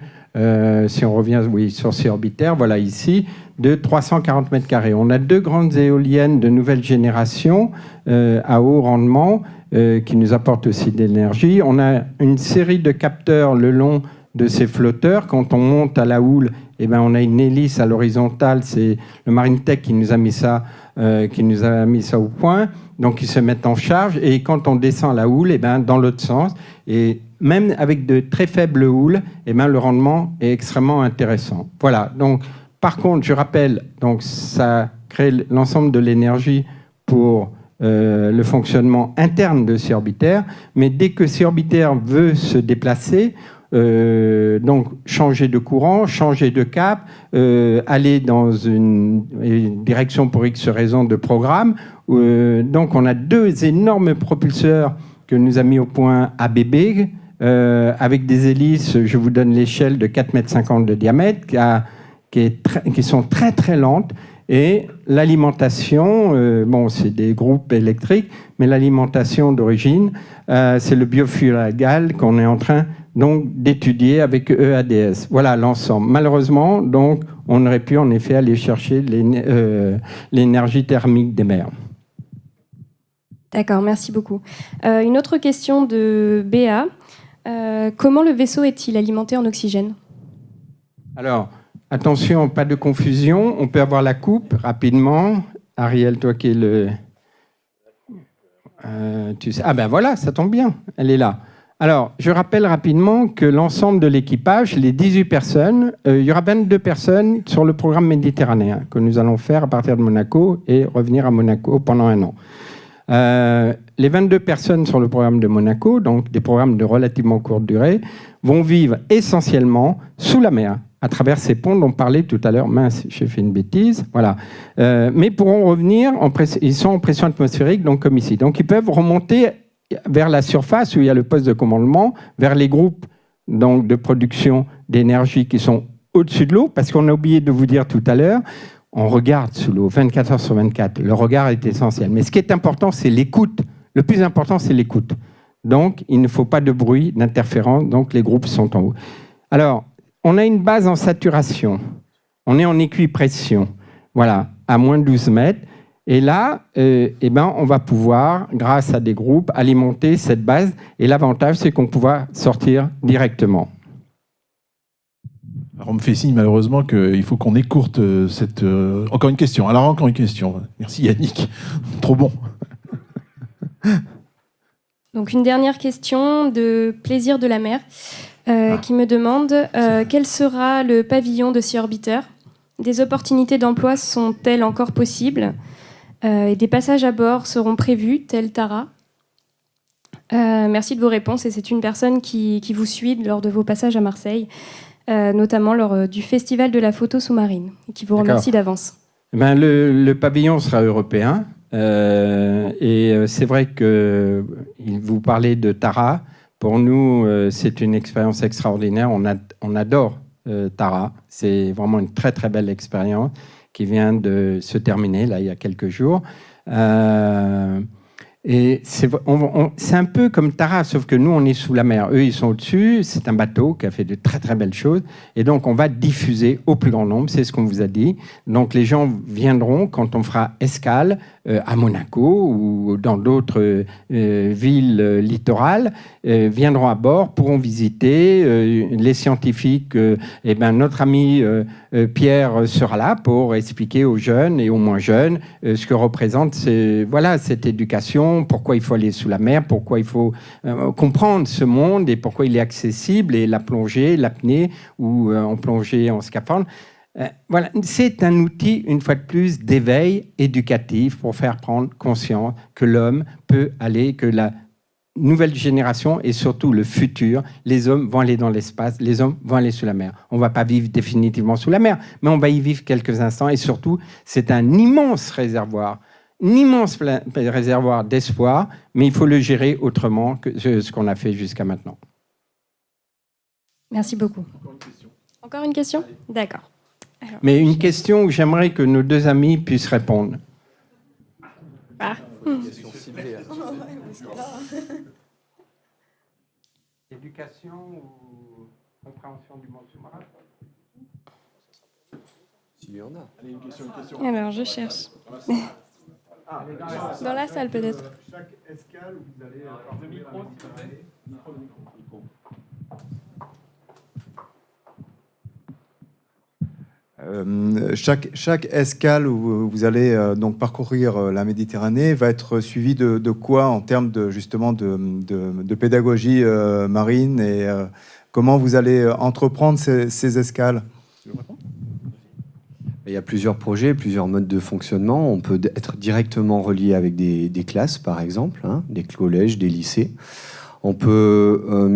si on revient sur Sea Orbiter, voilà ici, de 340 mètres carrés. On a 2 grandes éoliennes de nouvelle génération à haut rendement qui nous apportent aussi de l'énergie. On a une série de capteurs le long de ces flotteurs. Quand on monte à la houle, on a une hélice à l'horizontale. C'est le Marine Tech qui nous a mis ça au point. Donc, ils se mettent en charge. Et quand on descend à la houle, dans l'autre sens. Et même avec de très faibles houles, le rendement est extrêmement intéressant. Voilà. Donc, par contre, je rappelle, donc, ça crée l'ensemble de l'énergie pour le fonctionnement interne de Sea Orbiter. Mais dès que Sea Orbiter veut se déplacer, donc changer de courant, changer de cap, aller dans une direction pour X raison de programme. Donc on a 2 énormes propulseurs que nous a mis au point ABB, avec des hélices, je vous donne l'échelle de 4,50 m de diamètre, qui sont très très lentes. Et l'alimentation, c'est des groupes électriques, mais l'alimentation d'origine, c'est le biofuel algal qu'on est en train donc d'étudier avec EADS. Voilà l'ensemble. Malheureusement, donc, on aurait pu en effet aller chercher l'énergie thermique des mers. D'accord, merci beaucoup. Une autre question de Béa. Comment le vaisseau est-il alimenté en oxygène ? Alors, attention, pas de confusion. On peut avoir la coupe rapidement. Ariel, toi qui es le... tu sais... Ah ben voilà, ça tombe bien. Elle est là. Alors, je rappelle rapidement que l'ensemble de l'équipage, les 18 personnes, il y aura 22 personnes sur le programme méditerranéen que nous allons faire à partir de Monaco et revenir à Monaco pendant 1 an. Les 22 personnes sur le programme de Monaco, donc des programmes de relativement courte durée, vont vivre essentiellement sous la mer, à travers ces ponts dont on parlait tout à l'heure. Mince, j'ai fait une bêtise. Voilà. Mais pourront revenir, ils sont en pression atmosphérique, donc comme ici. Donc ils peuvent remonter vers la surface où il y a le poste de commandement, vers les groupes donc, de production d'énergie qui sont au-dessus de l'eau, parce qu'on a oublié de vous dire tout à l'heure, on regarde sous l'eau 24 heures sur 24. Le regard est essentiel. Mais ce qui est important, c'est l'écoute. Le plus important, c'est l'écoute. Donc, il ne faut pas de bruit, d'interférence. Donc, les groupes sont en haut. Alors, on a une base en saturation. On est en équipression. Voilà, à moins de 12 mètres. Et là, on va pouvoir, grâce à des groupes, alimenter cette base. Et l'avantage, c'est qu'on pourra sortir directement. Alors on me fait signe malheureusement qu'il faut qu'on écourte cette... Encore une question. Alors encore une question. Merci Yannick. Trop bon. Donc une dernière question de Plaisir de la mer qui me demande quel sera le pavillon de Sea Orbiter ? Des opportunités d'emploi sont-elles encore possibles ? Et des passages à bord seront prévus, tel Tara. Merci de vos réponses. Et c'est une personne qui vous suit lors de vos passages à Marseille, notamment lors du Festival de la photo sous-marine, et qui vous remercie d'avance. Ben, le pavillon sera européen. C'est vrai que vous parlez de Tara. Pour nous, c'est une expérience extraordinaire. On adore Tara. C'est vraiment une très, très belle expérience qui vient de se terminer, là, il y a quelques jours. Et c'est un peu comme Tara, sauf que nous, on est sous la mer. Eux, ils sont au-dessus. C'est un bateau qui a fait de très, très belles choses. Et donc, on va diffuser au plus grand nombre. C'est ce qu'on vous a dit. Donc, les gens viendront quand on fera escale à Monaco ou dans d'autres villes littorales, viendront à bord, pourront visiter. Les scientifiques, notre ami Pierre sera là pour expliquer aux jeunes et aux moins jeunes ce que représente cette éducation, pourquoi il faut aller sous la mer, pourquoi il faut comprendre ce monde et pourquoi il est accessible, et la plongée, l'apnée ou en plongée en scaphandre. Voilà, c'est un outil, une fois de plus, d'éveil éducatif pour faire prendre conscience que l'homme peut aller, que la nouvelle génération et surtout le futur, les hommes vont aller dans l'espace, les hommes vont aller sous la mer. On ne va pas vivre définitivement sous la mer, mais on va y vivre quelques instants, et surtout, c'est un immense réservoir d'espoir, mais il faut le gérer autrement que ce qu'on a fait jusqu'à maintenant. Merci beaucoup. Encore une question ? D'accord. Alors, Mais une question où j'aimerais que nos deux amis puissent répondre. Ah. Éducation ou compréhension du monde sous-marin ? S'il y en a. Alors, je cherche. Dans la salle, peut-être. Chaque escale, vous allez avoir 2 micros, s'il vous plaît. Chaque escale où vous allez donc parcourir la Méditerranée va être suivie de quoi en termes de pédagogie marine, et comment vous allez entreprendre ces escales? Il y a plusieurs projets, plusieurs modes de fonctionnement. On peut être directement relié avec des classes, par exemple, des collèges, des lycées. On peut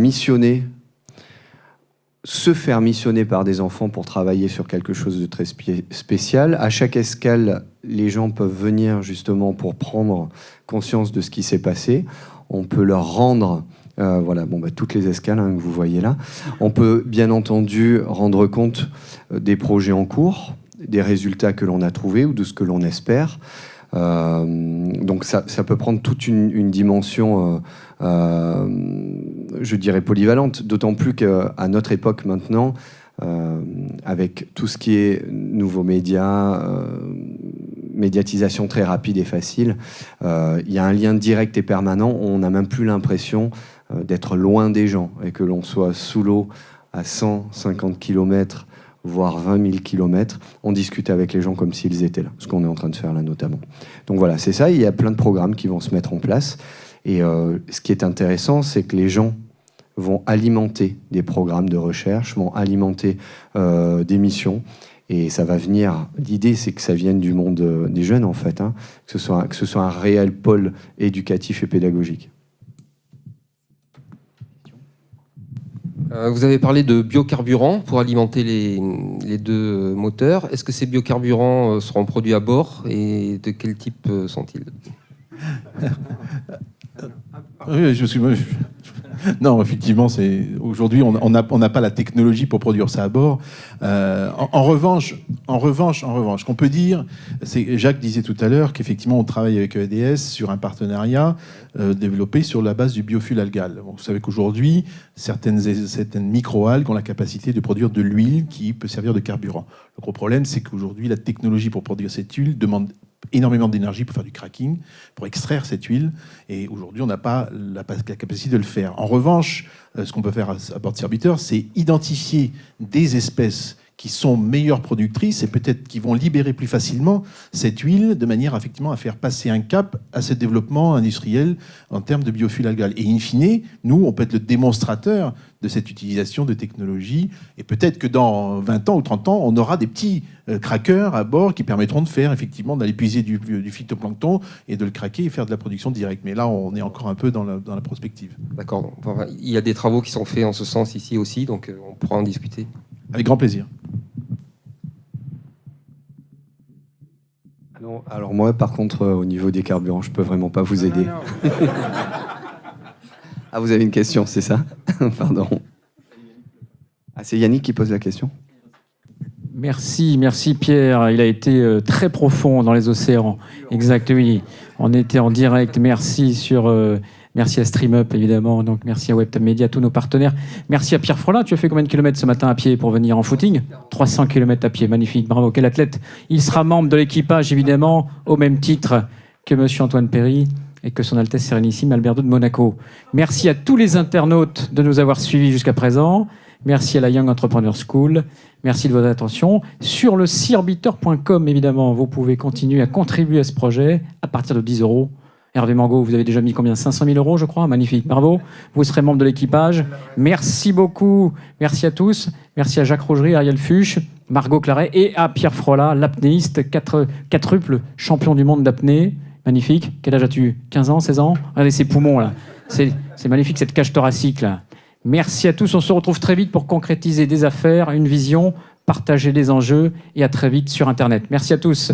se faire missionner par des enfants pour travailler sur quelque chose de très spécial. À chaque escale, les gens peuvent venir justement pour prendre conscience de ce qui s'est passé. On peut leur rendre toutes les escales que vous voyez là. On peut bien entendu rendre compte des projets en cours, des résultats que l'on a trouvés ou de ce que l'on espère. Donc ça peut prendre toute une dimension, je dirais, polyvalente, d'autant plus qu'à notre époque maintenant, avec tout ce qui est nouveaux médias, médiatisation très rapide et facile, il y a un lien direct et permanent. On n'a même plus l'impression d'être loin des gens, et que l'on soit sous l'eau à 150 km, voire 20 000 km, on discute avec les gens comme s'ils étaient là, ce qu'on est en train de faire là notamment. Donc voilà, c'est ça, il y a plein de programmes qui vont se mettre en place, et ce qui est intéressant, c'est que les gens vont alimenter des programmes de recherche, vont alimenter des missions, et ça va venir, l'idée c'est que ça vienne du monde des jeunes en fait, que ce soit un réel pôle éducatif et pédagogique. Vous avez parlé de biocarburants pour alimenter les deux moteurs. Est-ce que ces biocarburants seront produits à bord, et de quel type sont-ils ? Oui, non, effectivement, aujourd'hui, on n'a pas la technologie pour produire ça à bord. En revanche, ce qu'on peut dire, Jacques disait tout à l'heure qu'effectivement, on travaille avec EDS sur un partenariat développé sur la base du biofuel algal. Bon, vous savez qu'aujourd'hui, certaines microalgues ont la capacité de produire de l'huile qui peut servir de carburant. Le gros problème, c'est qu'aujourd'hui, la technologie pour produire cette huile demande énormément d'énergie pour faire du cracking, pour extraire cette huile, et aujourd'hui on n'a pas la capacité de le faire. En revanche, ce qu'on peut faire à bord de Serviteur, c'est identifier des espèces qui sont meilleures productrices et peut-être qui vont libérer plus facilement cette huile, de manière effectivement à faire passer un cap à ce développement industriel en termes de biofuel algal. Et in fine, nous, on peut être le démonstrateur de cette utilisation de technologies, et peut-être que dans 20 ans ou 30 ans, on aura des petits craqueurs à bord qui permettront de faire effectivement, d'aller puiser du phytoplancton et de le craquer et faire de la production directe. Mais là, on est encore un peu dans la prospective. D'accord. Enfin, il y a des travaux qui sont faits en ce sens ici aussi, donc on pourra en discuter. Avec grand plaisir. Non, alors moi, par contre, au niveau des carburants, je peux vraiment pas vous aider. Non. Ah, vous avez une question, c'est ça? Pardon. Ah, c'est Yannick qui pose la question? Merci Pierre. Il a été très profond dans les océans. Exact, oui. On était en direct. Merci à StreamUp, évidemment. Donc, merci à WebTab Media, tous nos partenaires. Merci à Pierre Frolin. Tu as fait combien de kilomètres ce matin à pied pour venir en footing? 300 kilomètres à pied. Magnifique. Bravo. Quel athlète. Il sera membre de l'équipage, évidemment, au même titre que monsieur Antoine Perry et que son Altesse Sérénissime Alberto de Monaco. Merci à tous les internautes de nous avoir suivis jusqu'à présent. Merci à la Young Entrepreneur School. Merci de votre attention. Sur le seaorbiteur.com, évidemment, vous pouvez continuer à contribuer à ce projet à partir de 10 €. Hervé Mangot, vous avez déjà mis combien? 500 000 €, je crois. Magnifique, bravo. Vous serez membre de l'équipage. Merci beaucoup. Merci à tous. Merci à Jacques Rougerie, Ariel Fuchs, Margot Claret et à Pierre Frolat, l'apnéiste, quadruple champion du monde d'apnée. Magnifique. Quel âge as-tu? 15 ans, 16 ans? Regardez ces poumons, là. C'est magnifique, cette cage thoracique, là. Merci à tous. On se retrouve très vite pour concrétiser des affaires, une vision, partager des enjeux et à très vite sur Internet. Merci à tous.